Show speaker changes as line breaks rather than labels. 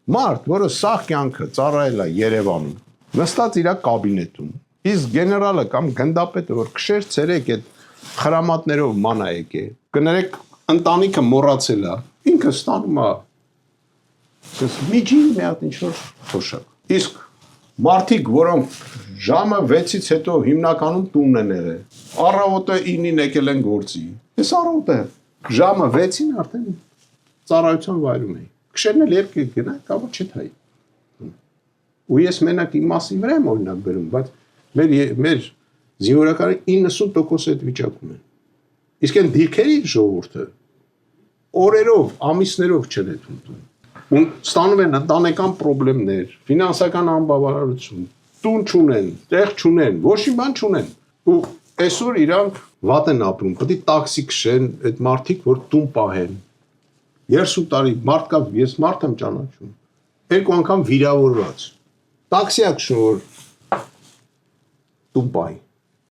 Մարդ, որը սաղ կյանքը ծառայել է Երևանում, նստած իր կաբինետում, իսկ գեներալը կամ գնդապետը, որ քշեր ցերեկ այդ խրամատներով մանա եկե, կներեք ընտանիքը մոռացել է, ինքը ստանում է միջին մի հատ ինչ-որ թոշակ։ Իսկ մարդիկ, որոնք ժամը 6-ից հետո հիմնականում տունն են եղել, առավոտը 9-ին եկել են գործի, այս առավոտը ժամը 6-ին արդեն ծառայության վայրում էի։ Քշերն էլ երբ գնա, կավոր չթայի։ Ու ես մենակ իմ մասին վրա եմ օրինակ բերում, բայց մեր զինվորականի 90% այդ վիճակում են։ Իսկ այն դիրքերի ժողովուրդը օրերով, ամիսներով չեն հետում։ Ու ստանում են ընտանեկան խնդիրներ, ֆինանսական անբավարարություն, տուն չունեն, տեղ չունեն, ոչ մի բան չունեն։ Ու այսօր իրանք վատ են ապրում, պետք է տաքսի քշեն, այդ մարդիկ, որ տուն պահեն։ 30 տարի մարդ կա, ես մարդ եմ ճանաչում։ 2 անգամ վիրավորված։ Տաքսի ա քշում, որ տուն պահի։